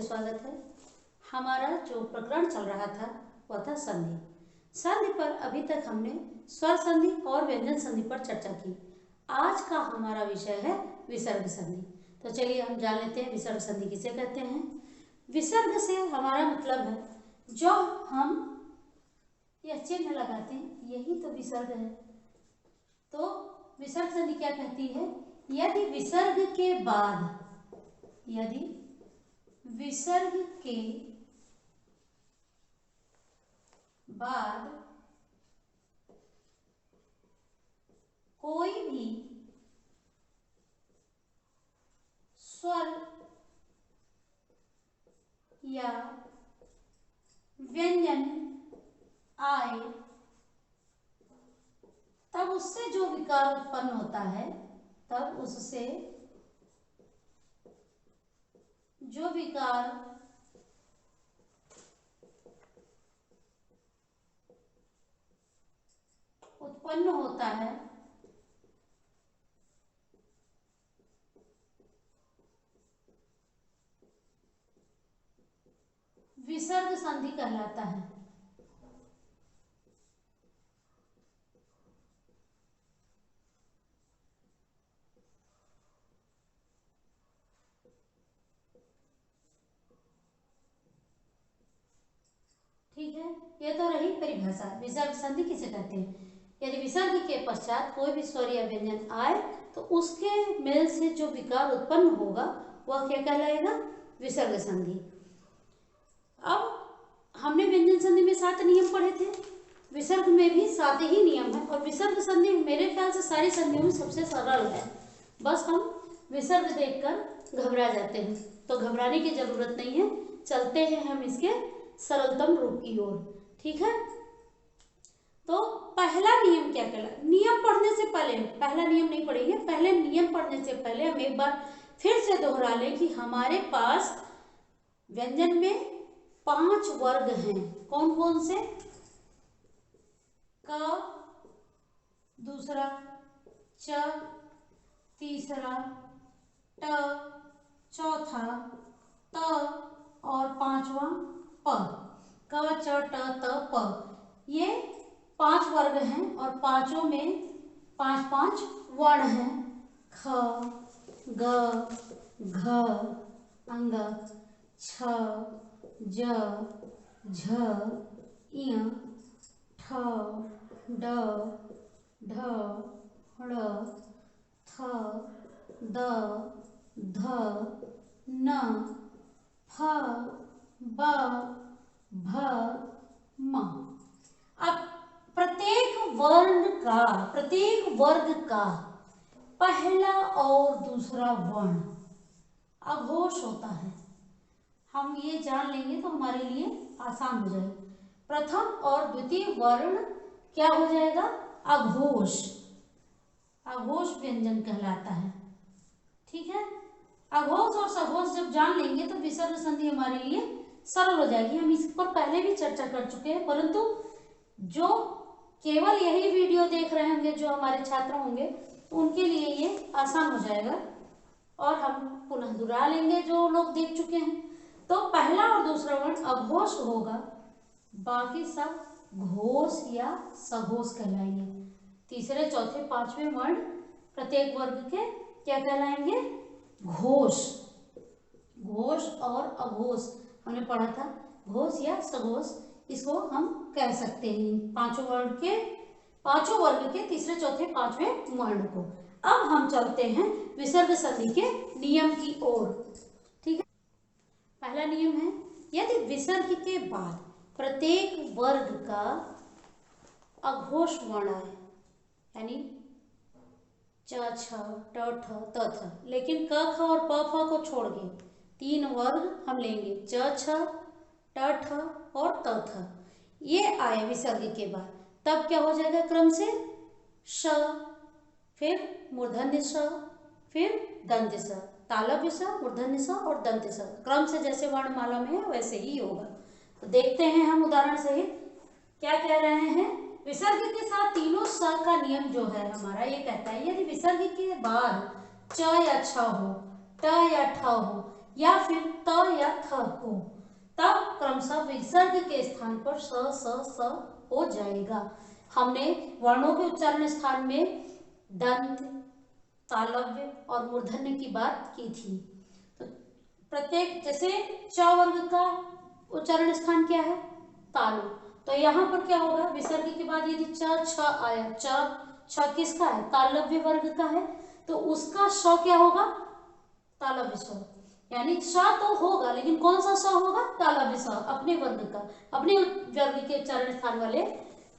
स्वागत है। हमारा जो प्रकरण चल रहा था वह था संधि। संधि पर अभी तक हमने स्वर संधि और व्यंजन संधि पर चर्चा की। आज का हमारा विषय है विसर्ग संधि। तो चलिए हम जान लेते हैं विसर्ग संधि किसे कहते हैं। विसर्ग से हमारा मतलब है जो हम यह चिन्ह लगाते हैं यही तो विसर्ग है। तो विसर्ग संधि क्या कहती है, यदि विसर्ग के बाद कोई भी स्वर या व्यंजन आए तब उससे जो विकार उत्पन्न होता है, तब उससे जो विकार उत्पन्न होता है विसर्ग संधि कहलाता है। ठीक है, यह तो रही परिभाषा। विसर्ग संधि किसे कहते हैं, यदि विसर्ग के पश्चात कोई भी स्वर या व्यंजन आए तो उसके मेल से जो विकार उत्पन्न होगा वह क्या कहलाएगा, विसर्ग संधि। अब हमने व्यंजन संधि में 7 नियम पढ़े थे, विसर्ग में भी 7 ही नियम है। और विसर्ग संधि मेरे ख्याल से सारी संधियों में सबसे सरल है। बस हम विसर्ग देखकर घबरा जाते हैं, तो घबराने की जरूरत नहीं है। चलते हैं हम इसके सरलतम रूप की ओर। ठीक है, तो पहला नियम क्या कहला, नियम पढ़ने से पहले पहला नियम नहीं पढ़ेंगे, पहले नियम पढ़ने से पहले हम एक बार फिर से दोहरा लें कि हमारे पास व्यंजन में 5 वर्ग हैं। कौन कौन से, क, दूसरा च, तीसरा ट, चौथा त और 5वां प। क, च, ट, त, प, ये 5 वर्ग हैं और पांचों में 5 वर्ण हैं। ख, ग, घ, अंग, छ, ज, झ, इय, ठ, ड, ढ, ढ़, थ, द, ध, न, फ, ब, भ, म। अब प्रत्येक वर्ग का पहला और दूसरा वर्ण अघोष होता है। हम ये जान लेंगे तो हमारे लिए आसान हो जाएगा। प्रथम और द्वितीय वर्ण क्या हो जाएगा, अघोष। अघोष व्यंजन कहलाता है। ठीक है, अघोष और सघोष जब जान लेंगे तो विसर्ग संधि हमारे लिए सरल हो जाएगी। हम इस पर पहले भी चर्चा कर चुके हैं, परंतु जो केवल यही वीडियो देख रहे होंगे, जो हमारे छात्र होंगे, तो उनके लिए ये आसान हो जाएगा और हम पुनः दोहरा लेंगे जो लोग देख चुके हैं। तो पहला और दूसरा वर्ण अघोष होगा, बाकी सब घोष या सघोष कहलाएंगे। तीसरे, चौथे, 5वें वर्ण प्रत्येक वर्ग के क्या कहलाएंगे, घोष। घोष और अघोष हमने पढ़ा था, घोष या सघोष इसको हम कह सकते हैं। पांचों वर्ग के तीसरे, चौथे, 5वें वर्ण को। अब हम चलते हैं विसर्ग संधि के नियम की ओर। ठीक है, पहला नियम है, यदि विसर्ग के बाद प्रत्येक वर्ग का अघोष वर्ण आए, यानी च, छ, ट, ठ, त, थ, लेकिन क, ख और प, फ को छोड़ के 3 वर्ग हम लेंगे, च, छ, ट, ठ और त, थ, ये आए विसर्ग के बाद, तब क्या हो जाएगा, क्रम से श, फिर मूर्धन्य श, फिर दंत्य स, तालव्य स, मूर्धन्य स और दंत्य स। क्रम से जैसे वर्णमाला में है वैसे ही होगा। तो देखते हैं हम उदाहरण सहित क्या कह रहे हैं। विसर्ग के साथ तीनों स का नियम जो है हमारा, ये कहता है यदि विसर्ग के बाद च या छ हो, ट या ठ हो या फिर त या थ को, तब क्रमशः विसर्ग के स्थान पर स हो जाएगा। हमने वर्णों के उच्चारण स्थान में दंत, तालव्य और मूर्धन्य की बात की थी। तो प्रत्येक, जैसे च वर्ग का उच्चारण स्थान क्या है? तालु। तो यहाँ पर क्या होगा? विसर्ग के बाद यदि च छ आया, छ किसका है? तालव्य वर्ग का है, तो उसका श क्या होगा? तालव्य स। यानी श तो होगा, लेकिन कौन सा स होगा? तालव्य स, अपने वर्ग का, अपने वर्ग के उच्चारण स्थान वाले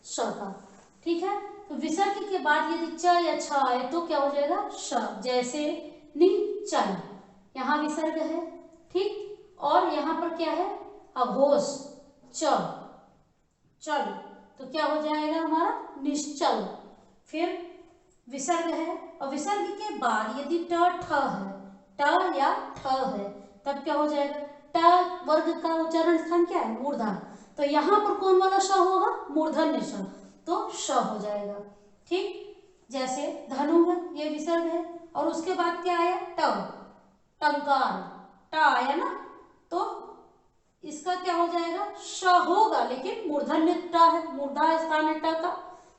श का। ठीक है। तो विसर्ग के बाद यदि च या छ आए तो क्या हो जाएगा? श। जैसे निचल, यहाँ विसर्ग है, ठीक, और यहाँ पर क्या है? अघोष च, चल, तो क्या हो जाएगा हमारा? निश्चल। फिर विसर्ग है, और विसर्ग के बाद यदि ट ठ है, ट या ठ है, तब क्या हो जाएगा? ट वर्ग का उच्चारण स्थान क्या है? मूर्धा। तो यहाँ पर कौन वाला श होगा? मूर्धन्य श, तो श हो जाएगा। ठीक। जैसे धनु है, ये विसर्ग है, और उसके बाद क्या आया? ट, टंकार, ट आया ना, तो इसका क्या हो जाएगा? श होगा, लेकिन मूर्धन्य ट है, मूर्धा स्थान है ट का,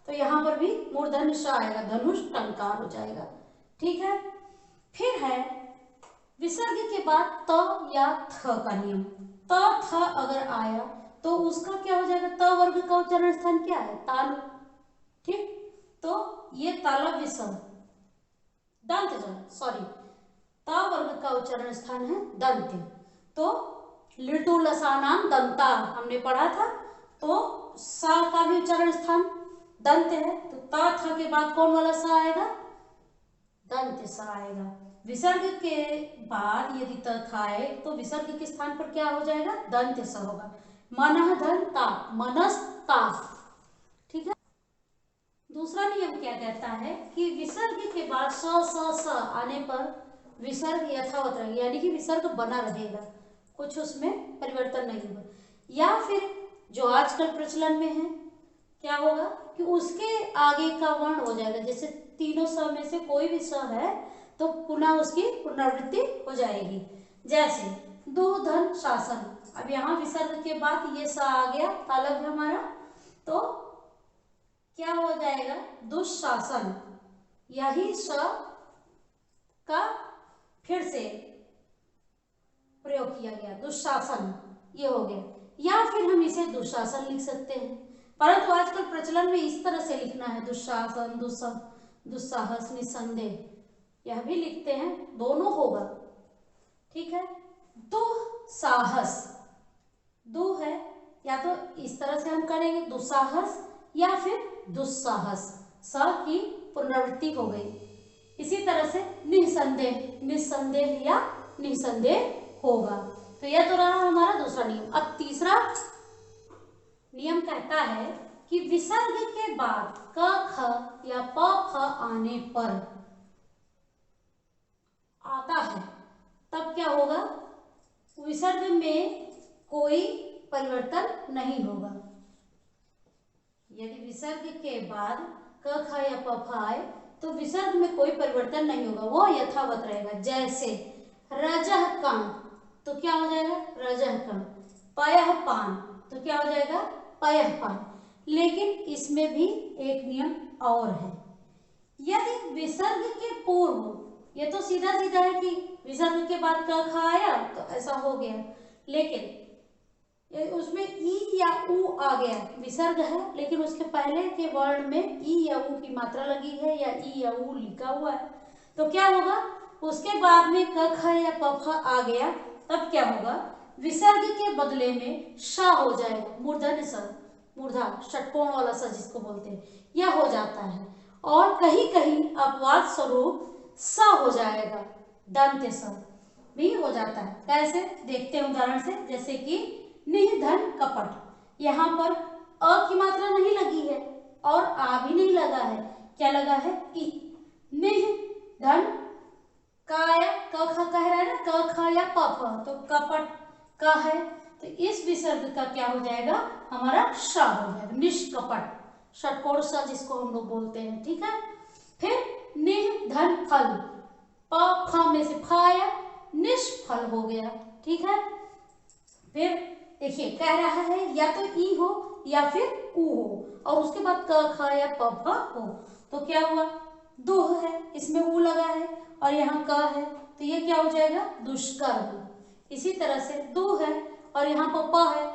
तो यहाँ पर भी मूर्धन्य श आएगा, धनुष टंकार हो जाएगा। ठीक है। फिर है विसर्ग के बाद त या थ का नियम। त थ अगर आया तो उसका क्या हो जाएगा? त वर्ग का उच्चारण स्थान क्या है? तालु। ठीक, तो ये तालव्य स, दंत सॉरी, त वर्ग का उच्चारण स्थान है दंत। तो लिटू लसानाम दंता हमने पढ़ा था, तो सा का भी उच्चारण स्थान दंत है, तो ता था के बाद कौन वाला सा आएगा? दंत सा आएगा। विसर्ग के बाद यदि त था आए तो विसर्ग के स्थान पर क्या हो जाएगा? दंत सा होगा। मनः धन ता, मनस ताफ। ठीक है। दूसरा नियम क्या कहता है कि विसर्ग के बाद स आने पर विसर्ग यथावत रहेगा, यानी कि विसर्ग बना रहेगा, कुछ उसमें परिवर्तन नहीं होगा। या फिर जो आजकल प्रचलन में है, क्या होगा कि उसके आगे का वर्ण हो जाएगा। जैसे तीनों स में से कोई भी स है तो पुनः उसकी पुनरावृत्ति हो जाएगी। जैसे दुधन शासन, अब यहाँ विसर्ग के बाद ये स आ गया तालव्य हमारा, तो क्या हो जाएगा? दुशासन। यही स का फिर से प्रयोग किया गया, दुशासन, ये हो गया। या फिर हम इसे दुशासन लिख सकते हैं, परंतु आजकल प्रचलन में इस तरह से लिखना है, दुशासन, दुस्साहस, निसंदेह, यह भी लिखते हैं, दोनों होगा। ठीक है। दुस्साहस, दु है, या तो इस तरह से हम करेंगे दुस्साहस, या फिर दुस्साहस, स की पुनरावृत्ति हो गई। इसी तरह से निसंदेह, निसंदेह या निसंदेह होगा। तो यह तो रहा हमारा दूसरा नियम। अब तीसरा नियम कहता है कि विसर्ग के बाद क ख या प फ आने पर आता है, तब क्या होगा? विसर्ग में कोई परिवर्तन नहीं होगा। यदि विसर्ग के बाद क ख या प फ आए तो विसर्ग में कोई परिवर्तन नहीं होगा, वो यथावत रहेगा। जैसे रजह कण, तो क्या हो जाएगा? रजह कण। पयः पान, तो क्या हो जाएगा? पयः पान। लेकिन इसमें भी एक नियम और है। यदि विसर्ग के पूर्व, ये तो सीधा सीधा है कि विसर्ग के बाद क ख आया तो ऐसा हो गया, लेकिन उसमें ई या उ आ गया, विसर्ग है लेकिन उसके पहले के वर्ण में ई या उ की मात्रा लगी है या ई या उ लिखा हुआ है, तो क्या होगा? उसके बाद में क ख या प फ आ गया, तब क्या होगा? विसर्ग के बदले में श हो जाएगा, मूर्धन्य स, मूर्धा षटकोण वाला स जिसको बोलते हैं, यह हो जाता है। और कहीं कहीं अपवाद स्वरूप स हो जाएगा, दंत स भी हो जाता है। कैसे? देखते हैं उदाहरण से। जैसे कि निधन कपट, यहाँ पर अ की मात्रा नहीं लगी है और आ भी नहीं लगा है, क्या लगा है? ई। निधन काया, क ख कह रहा है ना, क ख या प फ, तो कपट का है, तो इस विसर्ग का क्या हो जाएगा? हमारा श हो जाएगा, निष्कपट, षटकोण स जिसको हम लोग बोलते हैं। ठीक है। फिर निधन फल, प फ में से फ आया, निष्फल हो गया। ठीक है, फिर देखिए कह रहा है या तो ई हो या फिर ऊ हो और उसके बाद क ख या प फ हो। तो क्या हुआ, दुह है, इसमें ऊ लगा है और यहाँ क है, तो ये क्या हो जाएगा, दुष्कर्म। इसी तरह से दु है और यहाँ पर प है,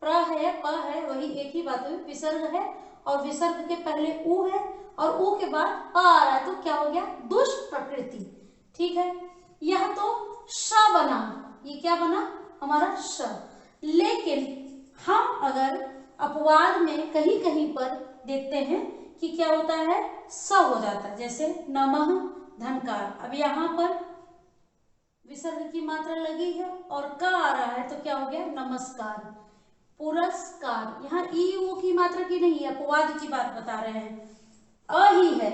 प्र है, प है, वही एक ही बात हुई, विसर्ग है और विसर्ग के पहले ऊ है और ऊ के बाद प आ रहा है, तो क्या हो गया, दुष्प्रकृति। ठीक है, यह तो श बना, ये क्या बना हमारा श। लेकिन हम अगर अपवाद में कहीं कहीं पर देखते हैं कि क्या होता है, स हो जाता है, जैसे नमः धनकार। अब यहाँ पर विसर्ग की मात्रा लगी है और क आ रहा है, तो क्या हो गया, नमस्कार, पुरस्कार। यहाँ ई ऊ की मात्रा की नहीं है, अपवाद की बात बता रहे हैं। अ ही है,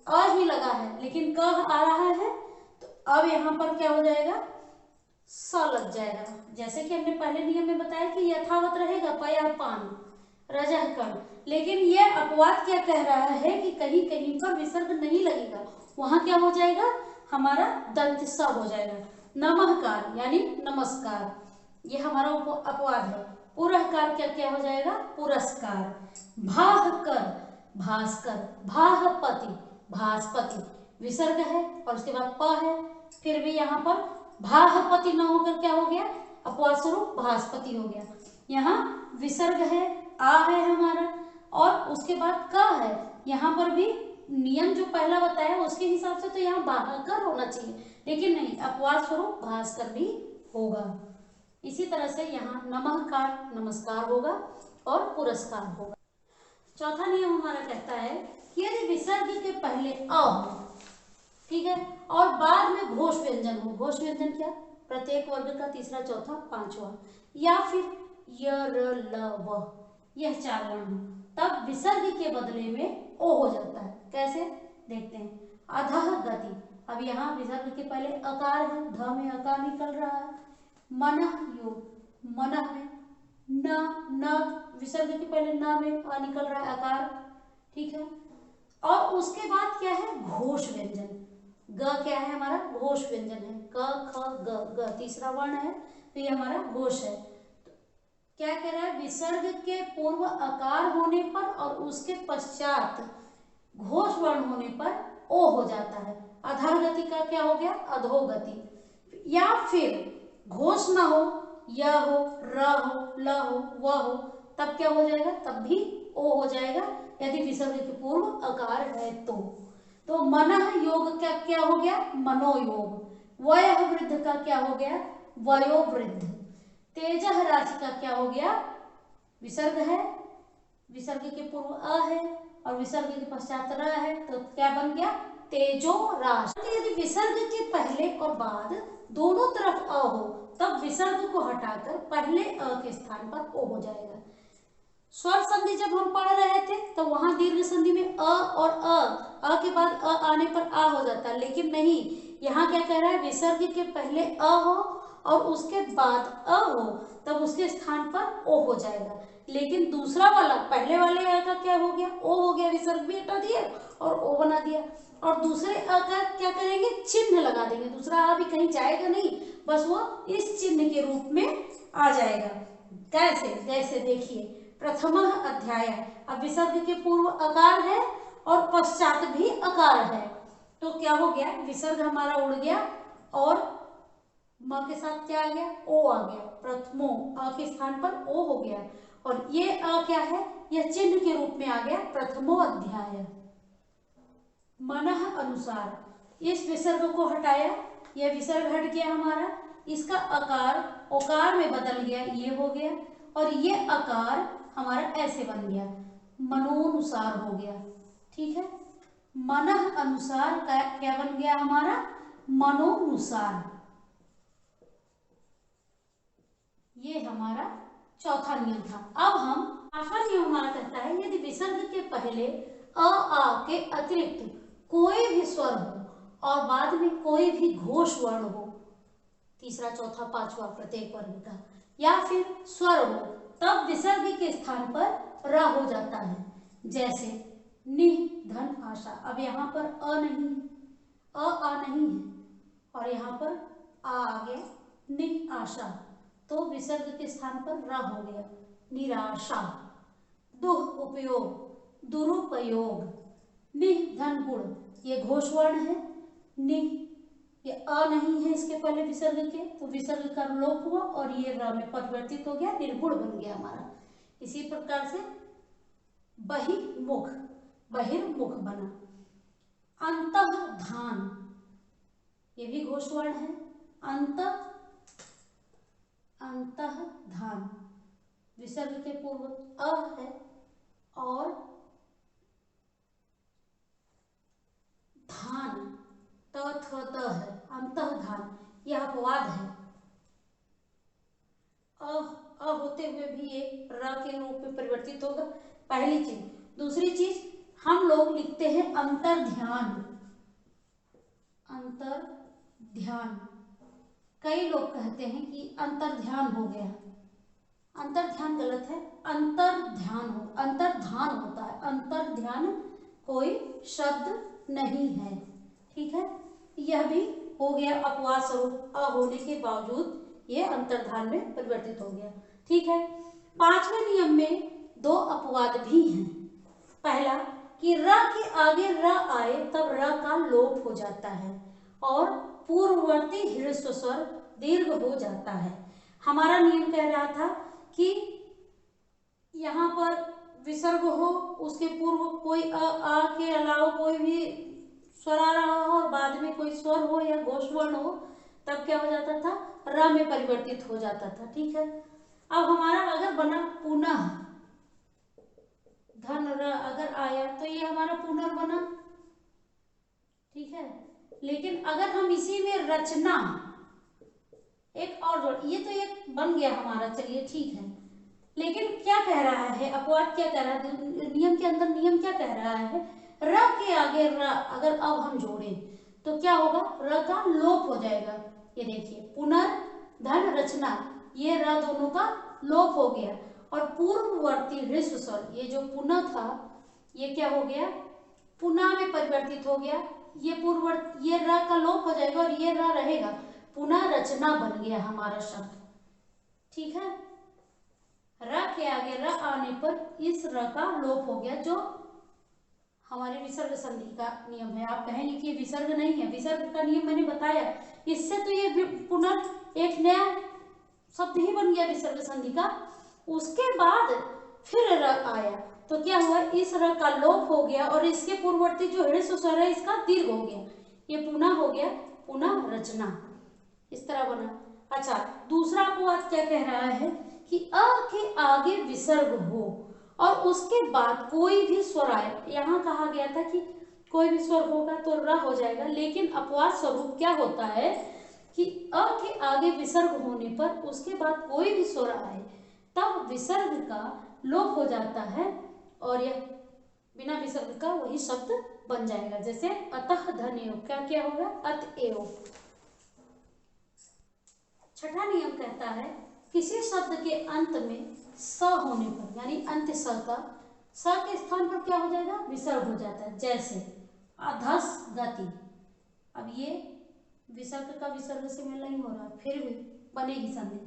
अ ही लगा है, लेकिन क आ रहा है, तो अब यहाँ पर क्या हो जाएगा, स लग जाएगा। जैसे कि हमने पहले नियम में बताया कि यथावत रहेगा पया पान रजह कण, लेकिन यह अपवाद क्या कह रहा है कि कहीं कहीं पर विसर्ग नहीं लगेगा, वहां क्या हो जाएगा, हमारा दंत स हो जाएगा। नमःकार यानी नमस्कार, ये हमारा अपवाद है। पुरस्कार क्या क्या हो जाएगा, पुरस्कार। भास्कर, भास्कर, भास्पति, भास्पति, विसर्ग है और उसके बाद प है, फिर भी यहाँ पर भास्पति न होकर क्या हो गया, अपवाद स्वरूप भास्पति हो गया। यहाँ विसर्ग है, आ है हमारा और उसके बाद क है, यहाँ पर भी नियम जो पहला बताया उसके हिसाब से तो यहाँ भास्कर होना चाहिए, लेकिन नहीं, अपवाद स्वरूप भास्कर भी होगा। इसी तरह से यहाँ नमःकार नमस्कार होगा और पुरस्कार होगा। चौथा नियम हमारा कहता है कि यदि विसर्ग के पहले अ हो, ठीक है, और बाद में घोष व्यंजन हो, घोष व्यंजन क्या, प्रत्येक वर्ग का तीसरा चौथा पांचवा, या फिर य र ल व, यह चार वर्ण हो, तब विसर्ग के बदले में ओ हो जाता है। कैसे देखते हैं, अधः गति। अब यहाँ विसर्ग के पहले अकार है, ध में अकार निकल रहा है। मनः योग, मनः में न विसर्ग के पहले न में आ निकल रहा है अकार। ठीक है, और उसके बाद क्या है, घोष व्यंजन। ग क्या है हमारा, घोष व्यंजन है, क ख ग, ग तीसरा वर्ण है, तो ये हमारा घोष है। तो क्या कह रहा है, विसर्ग के पूर्व अकार होने पर और उसके पश्चात घोष वर्ण होने पर ओ हो जाता है। अधोगति का क्या हो गया, अधोगति। या फिर घोष ना हो, य हो, र हो, ल हो, व हो, तब क्या हो जाएगा, तब भी ओ हो जाएगा यदि विसर्ग के पूर्व अकार है तो मनः योग क्या क्या हो गया, मनोयोग। वयः वृद्ध का क्या हो गया, वयोवृद्ध। तेजः राशि का क्या हो गया, विसर्ग है, विसर्ग के पूर्व अ है और विसर्ग के पश्चात र है, तो क्या बन गया, तेजो राशि। यदि विसर्ग के पहले और बाद दोनों तरफ अ हो, तब विसर्ग को हटाकर पहले अ के स्थान पर ओ हो जाएगा। स्वर संधि जब हम पढ़ रहे थे तो वहां दीर्घ संधि में अ और अ के बाद अ आने पर आ हो जाता है, लेकिन नहीं, यहाँ क्या कह रहा है, विसर्ग के पहले अ हो और उसके बाद अ हो, तब उसके स्थान पर ओ हो जाएगा। लेकिन दूसरा वाला, पहले वाले अ का क्या हो गया, ओ हो गया, विसर्ग भी हटा दिया और ओ बना दिया, और दूसरे अ का क्या करेंगे, चिन्ह लगा देंगे, दूसरा अ भी कहीं जाएगा नहीं, बस वो इस चिन्ह के रूप में आ जाएगा। कैसे, जैसे देखिए, प्रथम अध्याय, अब विसर्ग के पूर्व अकार है और पश्चात भी अकार है, तो क्या हो गया, विसर्ग हमारा उड़ गया और म के साथ क्या आ गया, ओ आ गया, प्रथमो, अ के स्थान पर ओ हो गया, और ये अ क्या है, यह चिन्ह के रूप में आ गया, प्रथमो अध्याय। मनः अनुसार, इस विसर्ग को हटाया, यह विसर्ग हट गया हमारा, इसका अकार ओकार में बदल गया, ये हो गया, और ये अकार हमारा ऐसे बन गया, मनोनुसार हो गया। ठीक है, मनः अनुसार का क्या बन गया हमारा, मनोनुसार। ये हमारा चौथा नियम था। अब हम पांचवा नियम हमारा कहता है, यदि विसर्ग के पहले अ आ के अतिरिक्त कोई भी स्वर हो और बाद में कोई भी घोष वर्ण हो, तीसरा चौथा पांचवा प्रत्येक वर्ग का, या फिर स्वर हो, तब विसर्ग के स्थान पर र हो जाता है। जैसे निह धन आशा, अब यहाँ पर अ नहीं, अ आ नहीं है और यहाँ पर आ गया, निआशा, तो विसर्ग के स्थान पर र हो गया, निराशा। दुह उपयोग, दुरुपयोग। निह धन गुण, ये घोषवर्ण है, निह ये अ नहीं है इसके पहले विसर्ग के, तो विसर्ग का लोप हुआ और ये र में परिवर्तित हो गया, निर्गुण बन गया हमारा। इसी प्रकार से बहिर्मुख, बहिर्मुख बना। अंतर्धान, ये भी घोषवर्ण है, अंतर्धान, विसर्ग के पूर्व अ है और धान त थ त है, अंतर्धान, यह अपवाद है। अ होते हुए भी ये र के रूप में परिवर्तित होगा, पहली चीज। दूसरी चीज, हम लोग लिखते हैं अंतर्ध्यान, अंतर्ध्यान, कई लोग कहते हैं कि अंतर्ध्यान हो गया, अंतर्ध्यान गलत है, अंतर्ध्यान हो, अंतर्धान होता है, अंतर्ध्यान कोई शब्द नहीं है, ठीक है। यह भी हो गया अपवाद स्वरूप, अ होने के बावजूद ये अंतर्धान में परिवर्तित हो गया, ठीक है। पांचवें नियम में दो अपवाद भी हैं। पहला कि र के आगे र आए तब र का लोप हो जाता है और पूर्ववर्ती ह्रस्व स्वर दीर्घ हो जाता है। हमारा नियम कह रहा था कि यहाँ पर विसर्ग हो, उसके पूर्व कोई आ के अलावा कोई भी स्वर आ रहा हो और बाद में कोई स्वर हो या घोषवर्ण हो, तब क्या हो जाता था, र में परिवर्तित हो जाता था, ठीक है। अब हमारा अगर बना पुनः, धन र अगर आया तो ये हमारा पुनर्बना, ठीक है। लेकिन अगर हम इसी में रचना एक और जोड़, ये तो एक बन गया हमारा, चलिए ठीक है। लेकिन क्या कह रहा है अपवाद, क्या कह रहा है नियम के अंदर, नियम क्या कह रहा है, र के आगे र अगर अब हम जोड़ें तो क्या होगा, र का लोप हो जाएगा। ये देखिए पुनर्धन रचना, ये र दोनों का लोप हो गया और पूर्ववर्ती ह्रस्व स्वर, ये जो पुनः था ये क्या हो गया, पुनः में परिवर्तित हो गया, ये पूर्ववर्ती, ये र का लोप हो जाएगा और ये र रहेगा, पुनः रचना बन गया हमारा शब्द, ठीक है। र के आगे र आने पर इस र का लोप हो गया, जो हमारे विसर्ग संधि का नियम है। आप कहेंगे कि विसर्ग नहीं है, विसर्ग का नियम मैंने बताया, इससे तो ये पुनः एक नया शब्द ही बन गया विसर्ग संधि का। उसके बाद फिर र आया तो क्या हुआ, इस र का लोप हो गया और इसके पूर्ववर्ती जो ह्रस्व स्वर है इसका दीर्घ हो गया, ये पुनः हो गया, पुनः रचना, इस तरह बना। अच्छा, दूसरा अपवाद क्या कह रहा है कि अ के आगे विसर्ग हो और उसके बाद कोई भी स्वर आए। यहाँ कहा गया था कि कोई भी स्वर होगा तो र हो जाएगा, लेकिन अपवाद स्वरूप क्या होता है कि अ के आगे विसर्ग होने पर उसके बाद कोई भी स्वर आए तब विसर्ग का लोप हो जाता है और यह बिना विसर्ग का वही शब्द बन जाएगा। जैसे अतः धन्यो, क्या क्या होगा, अतएव। छठा नियम कहता है किसी शब्द के अंत में स होने पर, यानी अंत्य स का, स के स्थान पर क्या हो जाएगा, विसर्ग हो जाता है। जैसे अधस गति, अब ये विसर्ग का विसर्ग से मेल नहीं हो रहा, फिर भी बनेगी संधि।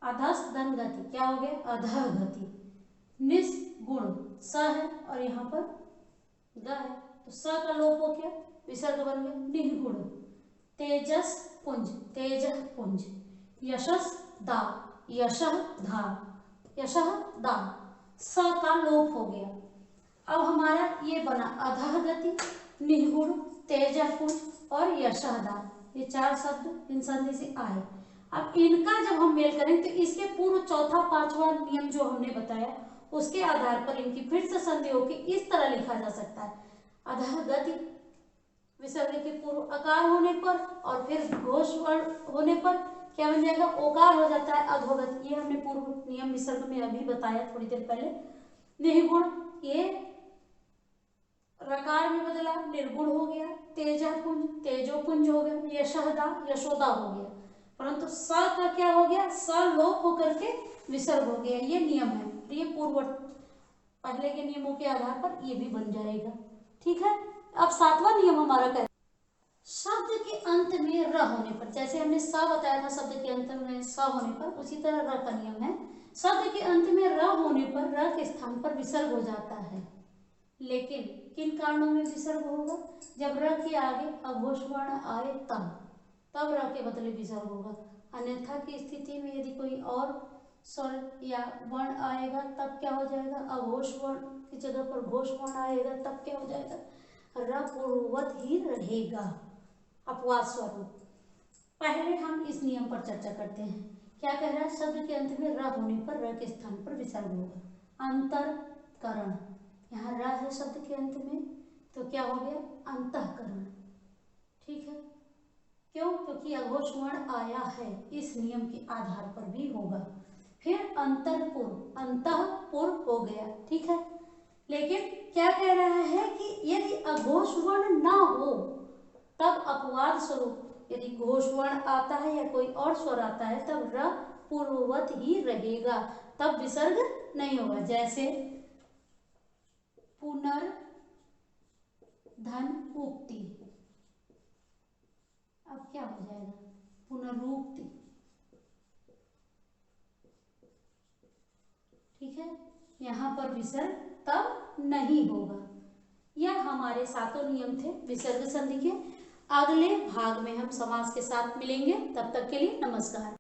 अधस धन गति, क्या हो गया, अधः गति। निस्गुण, स है और यहाँ पर ग है, तो स का लोप हो गया, विसर्ग बन गया, निगुण। तेजस पुंज, तेजः पुंज। यशस दा, यशः धा, यशः दा, स का लोप हो गया। अब हमारा ये बना अधः गति, निगुण, तेजः पुंज और यशः दा, ये चार शब्द इन संधि से आए। अब इनका जब हम मेल करें तो इसके पूर्व चौथा पांचवा नियम जो हमने बताया उसके आधार पर इनकी फिर से संधि होकर इस तरह लिखा जा सकता है, अधः गति विसर्ग के पूर्व अकार होने पर और फिर घोष वर्ण होने पर क्या बन जाएगा, ओकार हो जाता है, अधोगत। ये हमने पूर्व नियम विसर्ग में अभी बताया थोड़ी देर पहले। निर्गुण, ये रकार में बदला, निर्गुण हो गया। तेजपुंज, तेजोपुंज हो गया। यशोदा, यशोदा हो गया। परंतु स का क्या हो गया, स लोप होकर के विसर्ग हो गया। ये नियम है, ये पूर्ववर्ती पहले के नियमों के आधार पर ये भी बन जाएगा, ठीक है। अब सातवां नियम हमारा क्या, शब्द के अंत में र होने पर, जैसे हमने स बताया था शब्द के अंत में स होने पर, उसी तरह र का नियम है। शब्द के अंत में र होने पर र के स्थान पर विसर्ग हो जाता है, लेकिन किन कारणों में विसर्ग होगा? जब र के आगे अघोष वर्ण आए तब र के बदले विसर्ग होगा। अन्यथा की स्थिति में यदि कोई और स्वर या वर्ण आएगा तब क्या हो जाएगा? अघोष वर्ण की जगह पर घोष वर्ण आएगा तब क्या हो जाएगा? र पूर्ववत ही रहेगा, अपवाद स्वरूप। पहले हम इस नियम पर चर्चा करते हैं। क्या कह रहा है? शब्द के अंत में र होने पर र के स्थान पर विसर्ग होगा। अंतरकरण, यहाँ र है शब्द के अंत में, तो क्या हो गया? अंतःकरण। ठीक है, क्यों? क्योंकि अघोष वर्ण आया है, इस नियम के आधार पर भी होगा। फिर अंतरपुर, अंतःपुर हो गया। ठीक है, लेकिन क्या कह रहा है कि यदि अघोष वर्ण ना हो तब अपवाद स्वरूप यदि घोष वर्ण आता है या कोई और स्वर आता है तब र पूर्ववत ही रहेगा, तब विसर्ग नहीं होगा। जैसे पुनर्धन उक्ति, अब क्या हो जाएगा? पुनरुक्ति। ठीक है, यहाँ पर विसर्ग तब नहीं होगा। यह हमारे सातों नियम थे विसर्ग संधि के। अगले भाग में हम समास के साथ मिलेंगे, तब तक के लिए नमस्कार।